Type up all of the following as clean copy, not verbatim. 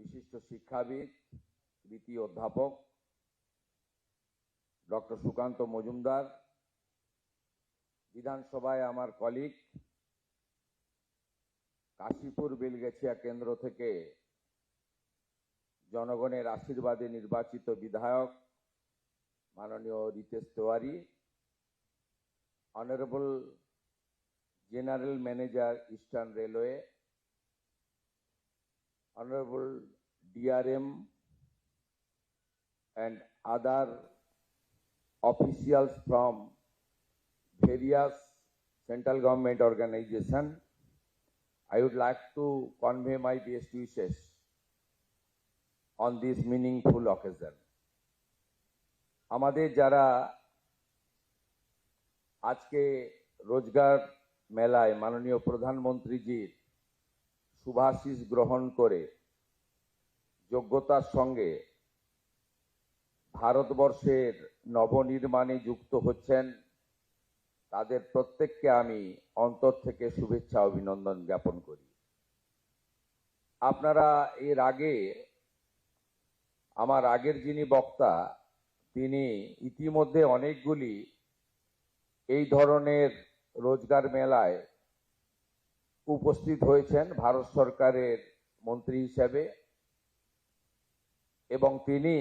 বিশিষ্ট শিক্ষাবিদ, কৃতি অধ্যাপক ডক্টর সুকান্ত মজুমদার, বিধানসভায় আমার কলিগ, কাশীপুর বেলগাছিয়া কেন্দ্র থেকে জনগণের আশীর্বাদে নির্বাচিত বিধায়ক মাননীয় Ritesh Tewari, honourable general manager Eastern Railway, Honorable DRM and other officials from various central government organizations, I would like to convey my best wishes on this meaningful occasion. আমাদের যারা আজকে রোজগার মেলায় মাননীয় প্রধানমন্ত্রীজির শুভাশিস গ্রহণ করে যোগ্যতার সঙ্গে ভারতবর্ষের নবনির্মাণে যুক্ত হচ্ছেন, তাদের প্রত্যেককে আমি অন্তর থেকে শুভেচ্ছা অভিনন্দন জ্ঞাপন করি। আপনারা এর আগে আমার আগের যিনি বক্তা, তিনি ইতিমধ্যে অনেকগুলি এই ধরনের রোজগার মেলায় উপস্থিত হয়েছেন ভারত সরকারের মন্ত্রী হিসেবে, এবং তিনি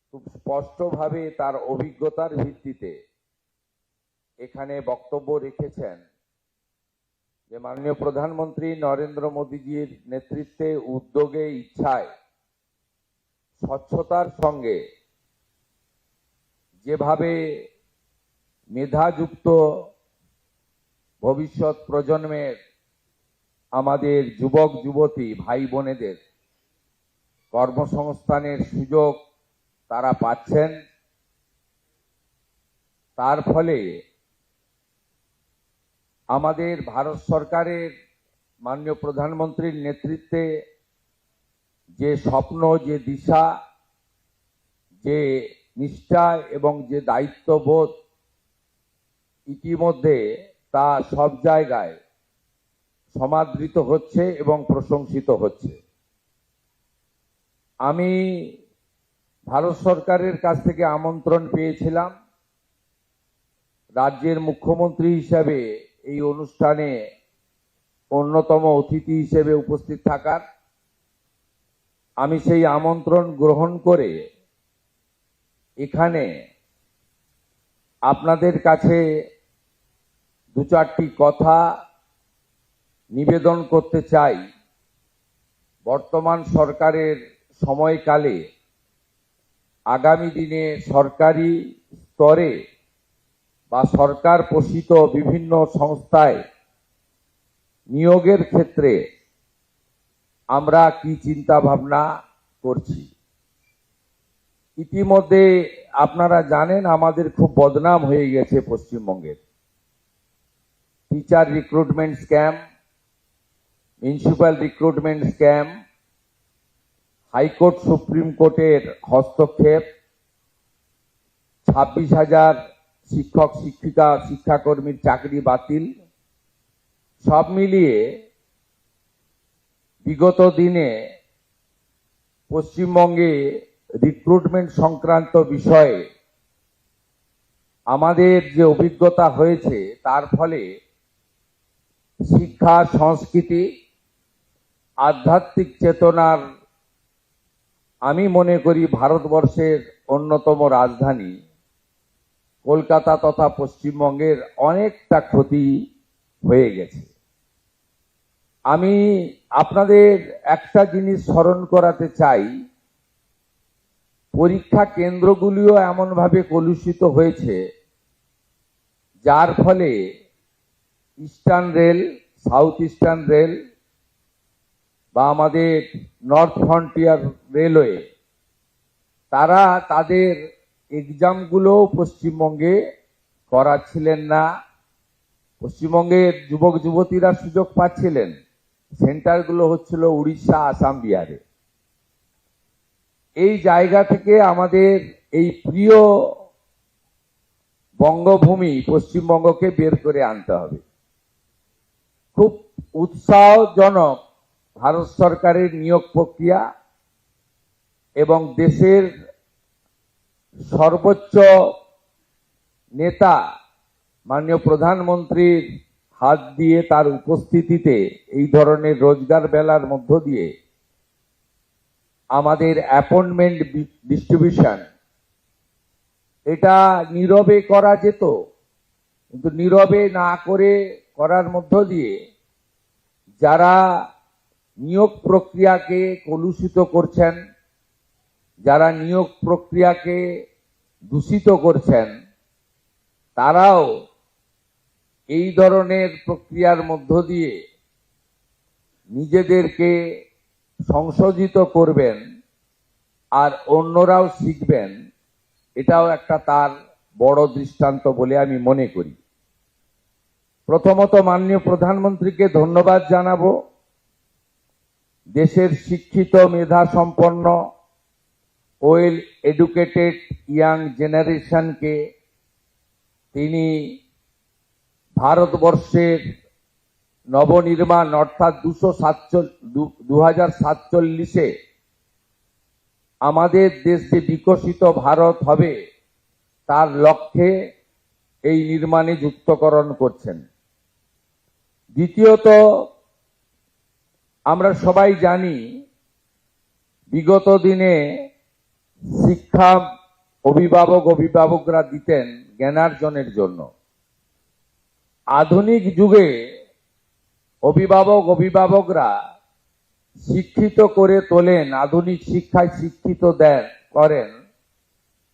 খুব স্পষ্টভাবে তার অভিজ্ঞতার ভিত্তিতে এখানে বক্তব্য রেখেছেন যে মাননীয় প্রধানমন্ত্রী নরেন্দ্র মোদীজির নেতৃত্বে, উদ্যোগে, ইচ্ছায়, স্বচ্ছতার সঙ্গে যেভাবে মেধাযুক্ত ভবিষ্যৎ প্রজন্মের আমাদের যুবক যুবতী ভাই বোনেদের কর্মসংস্থানের সুযোগ তারা পাচ্ছেন, তার ফলে আমাদের ভারত সরকারের মাননীয় প্রধানমন্ত্রীর নেতৃত্বে যে স্বপ্ন, যে দিশা, যে নিষ্ঠা এবং যে দায়িত্ববোধ ইতিমধ্যে তা সব জায়গায় সমাদৃত হচ্ছে এবং প্রশংসিত হচ্ছে। আমি ভারত সরকারের কাছ থেকে আমন্ত্রণ পেয়েছিলাম রাজ্যের মুখ্যমন্ত্রী হিসেবে এই অনুষ্ঠানে অন্যতম অতিথি হিসেবে উপস্থিত থাকার। আমি সেই আমন্ত্রণ গ্রহণ করে এখানে আপনাদের কাছে দু চারটি কথা নিবেদন করতে চাই। বর্তমান সরকারের সময়কালে আগামী দিনে সরকারি স্তরে বা সরকার পোষিত বিভিন্ন সংস্থায় নিয়োগের ক্ষেত্রে আমরা কি চিন্তা ভাবনা করছি। ইতিমধ্যে আপনারা জানেন আমাদের খুব বদনাম হয়ে গেছে পশ্চিমবঙ্গের। Teacher recruitment scam, municipal recruitment scam, high court supreme কোর্টের হস্তক্ষেপ, 26,000 শিক্ষক শিক্ষিকা শিক্ষাকর্মীর চাকরি বাতিল, সব মিলিয়ে বিগত দিনে পশ্চিমবঙ্গে রিক্রুটমেন্ট সংক্রান্ত বিষয়ে আমাদের যে অভিজ্ঞতা হয়েছে, তার ফলে শিক্ষা, সংস্কৃতি, আধ্যাত্মিক চেতনার আমি মনে করি ভারতবর্ষের অন্যতম রাজধানী কলকাতা তথা পশ্চিমবঙ্গের অনেকটা ক্ষতি হয়ে গেছে। আমি আপনাদের একটা জিনিস স্মরণ করাতে চাই, পরীক্ষা কেন্দ্রগুলিও এমনভাবে কলুষিত হয়েছে যার ফলে eastern rail, south eastern rail বা আমাদের নর্থ ফ্রন্টিয়ার রেলওয়ে, তারা তাদের এক্সামগুলো পশ্চিমবঙ্গে করাচ্ছিলেন না। পশ্চিমবঙ্গের যুবক যুবতীরা সুযোগ পাচ্ছিলেন, সেন্টারগুলো হচ্ছিল উড়িষ্যা, আসাম, বিহারে। এই জায়গা থেকে আমাদের এই প্রিয় বঙ্গভূমি পশ্চিমবঙ্গকে বের করে আনতে হবে। খুব উৎসাহজনক ভারত সরকারের নিয়োগ প্রক্রিয়া এবং দেশের সর্বোচ্চ নেতা মাননীয় প্রধানমন্ত্রীর হাত দিয়ে তার উপস্থিতিতে এই ধরনের রোজগার মেলার মধ্য দিয়ে আমাদের অ্যাপয়েন্টমেন্ট ডিস্ট্রিবিউশন এটা নীরবে করা যেত, কিন্তু নীরবে না করে করার মধ্য দিয়ে যারা নিয়োগ প্রক্রিয়াকে কলুষিত করছেন, যারা নিয়োগ প্রক্রিয়াকে দূষিত করছেন, তারাও এই ধরনের প্রক্রিয়ার মধ্য দিয়ে নিজেদেরকে সংশোধিত করবেন আর অন্যরাও শিখবেন, এটাও একটা তার বড় দৃষ্টান্ত বলে আমি মনে করি। প্রথমত মাননীয় প্রধানমন্ত্রীকে ধন্যবাদ জানাবো। দেশের শিক্ষিত মেধা সম্পন্ন ওয়েল এডুকেটেড ইয়াং জেনারেশনকে তিনি ভারতবর্ষের নবনির্মাণ অর্থাৎ 2047 আমাদের দেশ যে বিকশিত ভারত হবে তার লক্ষ্যে এই নির্মাণে যুক্তকরণ করছেন। দ্বিতীয়ত, আমরা সবাই জানি বিগত দিনে শিক্ষা অভিভাবকরা দিতেন জ্ঞানার্জনের জন্য। আধুনিক যুগে অভিভাবকরা শিক্ষিত করে তোলেন, আধুনিক শিক্ষায় শিক্ষিত করেন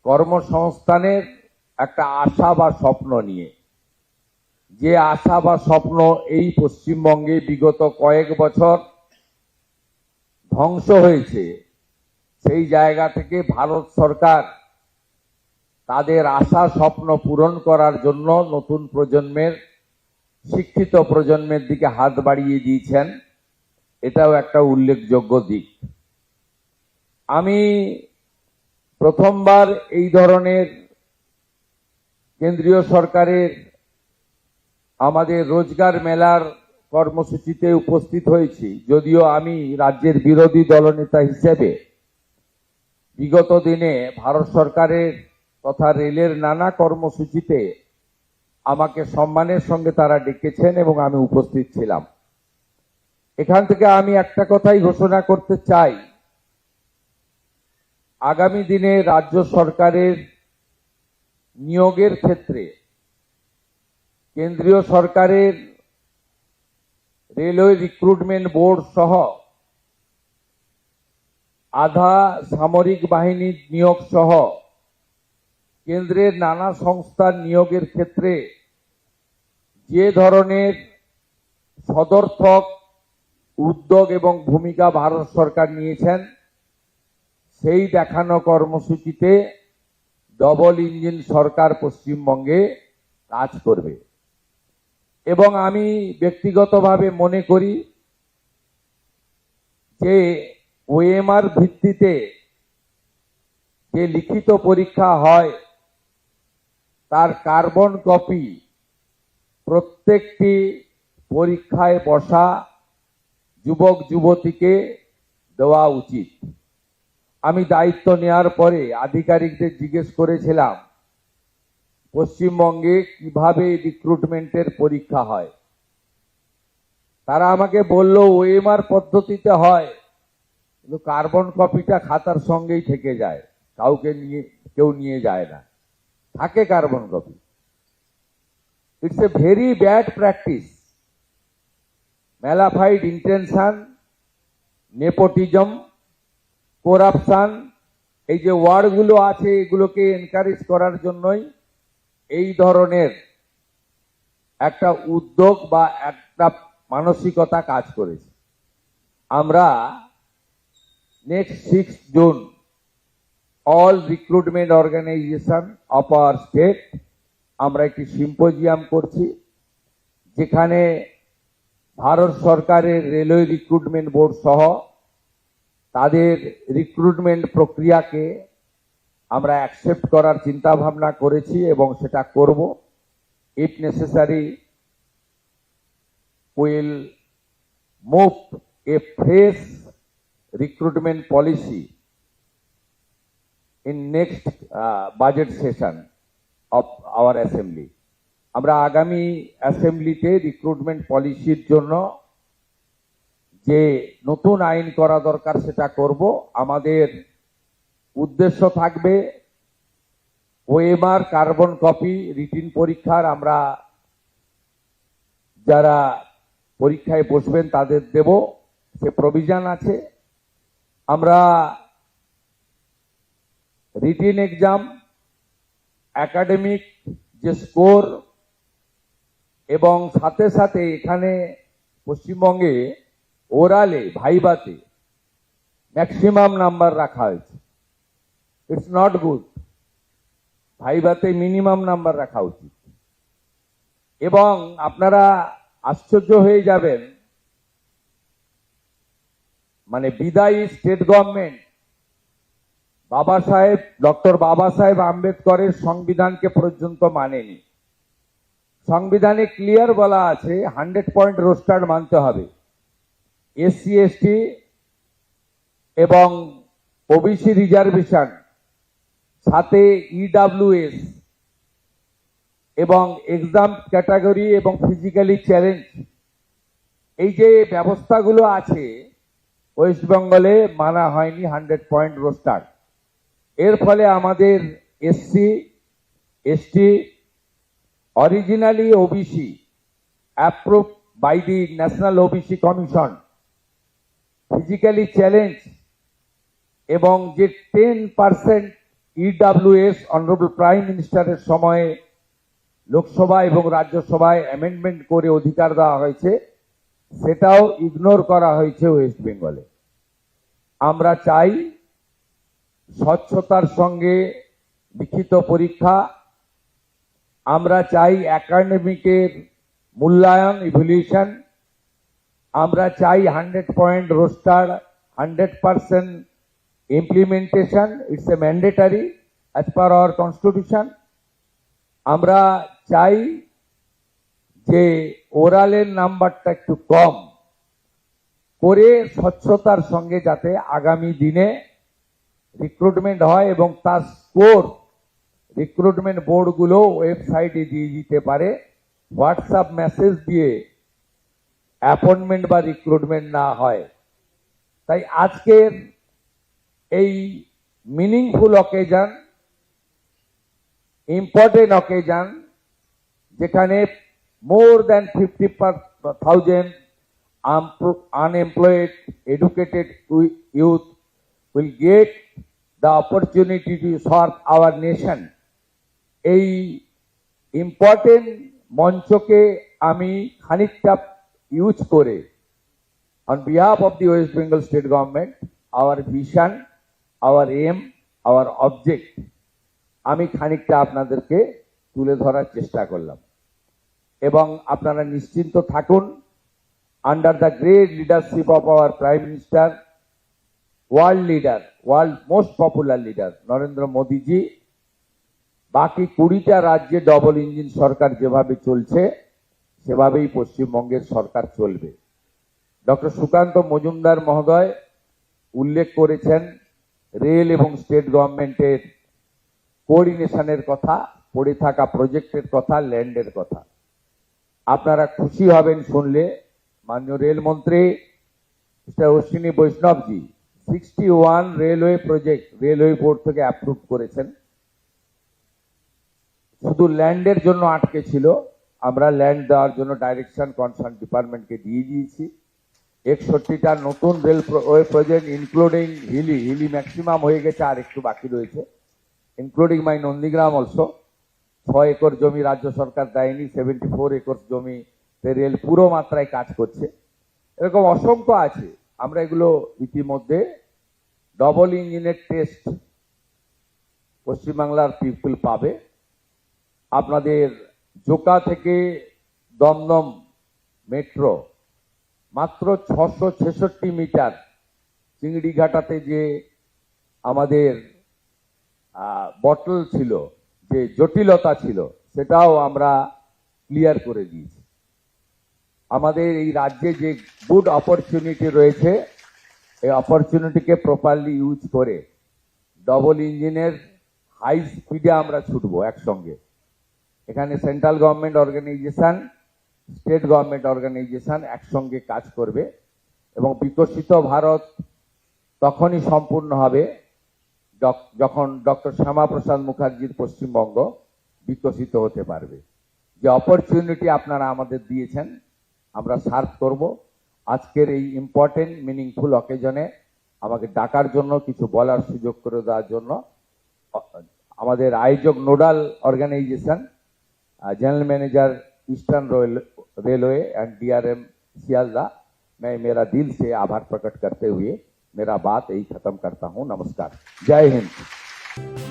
কর্মসংস্থানের একটা আশা বা স্বপ্ন নিয়ে। যে আশা বা স্বপ্ন এই পশ্চিমবঙ্গে বিগত কয়েক বছর ধ্বংস হয়েছে, সেই জায়গা থেকে ভারত সরকার তাদের আশা স্বপ্ন পূরণ করার জন্য নতুন প্রজন্মের, শিক্ষিত প্রজন্মের দিকে হাত বাড়িয়ে দিয়েছেন। এটাও একটা উল্লেখযোগ্য দিক। আমি প্রথমবার এই ধরনের কেন্দ্রীয় সরকারের আমাদের রোজগার মেলার কর্মসূচিতে উপস্থিত হয়েছি, যদিও আমি রাজ্যের বিরোধী দলনেতা হিসেবে বিগত দিনে ভারত সরকারের তথা রেলের নানা কর্মসূচিতে আমাকে সম্মানের সঙ্গে তারা ডেকেছেন এবং আমি উপস্থিত ছিলাম। এখান থেকে আমি একটা কথাই ঘোষণা করতে চাই, আগামী দিনে রাজ্য সরকারের নিয়োগের ক্ষেত্রে কেন্দ্রীয় সরকারের রেলওয়ে রিক্রুটমেন্ট বোর্ড সহ আধা সামরিক বাহিনীর নিয়োগ সহ কেন্দ্রের নানা সংস্থার নিয়োগের ক্ষেত্রে যে ধরনের সদর্থক উদ্যোগ এবং ভূমিকা ভারত সরকার নিয়েছেন, সেই দেখানো কর্মসূচিতে ডবল ইঞ্জিন সরকার পশ্চিমবঙ্গে কাজ করবে। এবং আমি ব্যক্তিগতভাবে মনে করি যে ওএমআর ভিত্তিতে যে লিখিত পরীক্ষা হয় তার কার্বন কপি প্রত্যেকটি পরীক্ষায় বসা যুবক যুবতীকে দেওয়া উচিত। আমি দায়িত্ব নেওয়ার পরে আধিকারিকদের জিজ্ঞেস করেছিলাম পশ্চিমবঙ্গে কিভাবে রিক্রুটমেন্টের পরীক্ষা হয়। তারা আমাকে বলল ওএমআর পদ্ধতিতে হয়, কিন্তু কার্বন কপিটা খাতার সঙ্গেই থেকে যায়, কেউ নিয়ে যায় না, থাকে carbon copy. It's a very bad practice. Mala fide intention, nepotism, corruption, এই যে ওয়ার্ডগুলো আছে এগুলোকে এনকারেজ করার জন্যই এই ধরনের একটা উদ্যোগ বা একটা মানসিকতা কাজ করেছে। আমরা next 6 June all recruitment organisation of our state আমরা একটি সিম্পোজিয়াম করছি, যেখানে ভারত সরকারের রেলওয়ে রিক্রুটমেন্ট বোর্ড সহ তাদের রিক্রুটমেন্ট প্রক্রিয়াকে আমরা অ্যাকসেপ্ট করার চিন্তা ভাবনা করেছি এবং সেটা করব। If necessary will move a fresh recruitment policy in next budget session of our assembly. আমরা আগামী অ্যাসেম্বলিতে রিক্রুটমেন্ট পলিসির জন্য যে নতুন আইন করা দরকার সেটা করব। আমাদের উদ্দেশ্য থাকবে ওএমআর, কার্বন কপি, রিটিন পরীক্ষার আমরা যারা পরীক্ষায় বসবেন তাদের দেব, সে প্রভিশন আছে। আমরা রিটিন এক্সাম, একাডেমিক যে স্কোর এবং সাথে সাথে এখানে পশ্চিমবঙ্গে ওরালে ভাইভাতে ম্যাক্সিমাম নাম্বার রাখা হয়েছে। It's not good. ভাইভাতে মিনিমাম নাম্বার রাখা উচিত। এবং আপনারা আশ্চর্য হয়ে যাবেন, মানে বিদায়ী স্টেট গভর্নমেন্ট ডক্টর বাবা সাহেব আম্বেদকরের সংবিধানকে পর্যন্ত মানেনি। সংবিধানে ক্লিয়ার বলা আছে 100 পয়েন্ট রোস্টার মানতে হবে। এসসি এসটি এবং ওবিসি রিজার্ভেশন, সাথে ইডব্লিউএস এবং এক্সাম ক্যাটাগরি এবং ফিজিক্যালি চ্যালেঞ্জ, এই যে ব্যবস্থাগুলো আছে ওয়েস্ট বেঙ্গলে মানা হয়নি 100 পয়েন্ট রোস্টার। এর ফলে আমাদের SC ST, originally OBC approve by the national OBC commission, physically challenge এবং যে 10% ইডব্লিউএস অনারেবল প্রাইম মিনিস্টারের সময়ে লোকসভা এবং রাজ্যসভায় অ্যামেন্ডমেন্ট করে অধিকার দেওয়া হয়েছে, সেটাও ইগনোর করা হয়েছে ওয়েস্ট বেঙ্গলে। আমরা চাই স্বচ্ছতার সঙ্গে লিখিত পরীক্ষা, আমরা চাই একাডেমিকের মূল্যায়ন, ইভ্যালুয়েশন, আমরা চাই 100 point roaster, 100% implementation, it's a mandatory as per hour constitution. আমরা চাই যে ওরালের নাম্বারটা একটু কম করে স্বচ্ছতার সঙ্গে যাতে আগামী দিনে রিক্রুটমেন্ট হয় এবং তার স্কোর রিক্রুটমেন্ট বোর্ডগুলো ওয়েবসাইটে দিয়ে দিতে পারে, হোয়াটসঅ্যাপ মেসেজ দিয়ে অ্যাপয়েন্টমেন্ট বা রিক্রুটমেন্ট না হয়। তাই আজকের এই মিনিংফুল অকেশন, ইম্পর্টেন্ট অকেশন, যেখানে more than 50,000 unemployed educated youth will get the opportunity to serve our nation, এই ইম্পর্টেন্ট মঞ্চকে আমি খানিকটা ইউজ করে on behalf of the West Bengal State Government, our vision, our aim, our object, আমি খানিকটা আপনাদেরকে তুলে ধরার চেষ্টা করলাম। এবং আপনারা নিশ্চিন্ত থাকুন, under the great leadership of our prime minister, world leader, world most popular leader Narendra মোদীজি, বাকি 20টা রাজ্যে ডবল ইঞ্জিন সরকার যেভাবে চলছে সেভাবেই পশ্চিমবঙ্গের সরকার চলবে। ডক্টর সুকান্ত মজুমদার মহোদয় উল্লেখ করেছেন রেল এবং স্টেট গভর্নমেন্টের কোঅর্ডিনেশনের কথা, পড়ে থাকা প্রজেক্টের কথা, ল্যান্ডের কথা। আপনারা খুশি হবেন শুনলে, মাননীয় রেলমন্ত্রী mister Ashwini Vaishnavji 61 railway project railway board থেকে অ্যাপ্রুভ করেছেন। শুধু ল্যান্ডের জন্য আটকে ছিল, আমরা ল্যান্ড দেওয়ার জন্য ডাইরেকশন কনসার্ন ডিপার্টমেন্টকে দিয়ে দিয়েছি। 61টা নতুন railway project including Hili maximum হয়ে গেছে, আর একটু বাকি রয়েছে, including my Nandigram also. 6 acre জমি রাজ্য সরকার দেয়নি, 74 একর জমিতে রেল পুরো মাত্রায় কাজ করছে। এরকম অসংখ্য আছে। আমরা এগুলো ইতিমধ্যে ডবল ইঞ্জিনের টেস্ট পশ্চিমবাংলার পিপল পাবে। আপনাদের জোকা থেকে দমদম মেট্রো মাত্র 666 মিটার, চিংড়িঘাটাতে যে আমাদের বটল ছিল, যে জটিলতা ছিল, সেটাও আমরা ক্লিয়ার করে দিয়েছি। আমাদের এই রাজ্যে যে গুড অপরচুনিটি রয়েছে এই অপরচুনিটিকে প্রপারলি ইউজ করে ডবল ইঞ্জিনের হাই স্পিডে আমরা ছুটবো একসঙ্গে। এখানে central government organisation, state government organisation একসঙ্গে কাজ করবে এবং বিকশিত ভারত তখনই সম্পূর্ণ হবে যখন ডক্টর শ্যামাপ্রসাদ মুখার্জির পশ্চিমবঙ্গ বিকশিত হতে পারবে। যে অপরচুনিটি আপনারা আমাদের দিয়েছেন আমরা সার্ভ করব। আজকের এই ইম্পর্টেন্ট মিনিংফুল অকেজনে আমাকে ডাকার জন্য, কিছু বলার সুযোগ করে দেওয়ার জন্য আমাদের আয়োজক nodal organisation, general manager Eastern Railway and DRM Sealdah, मैं मेरा दिल से आभार प्रकट करते हुए मेरा बात यही खत्म करता हूं। नमस्कार, जय हिंद।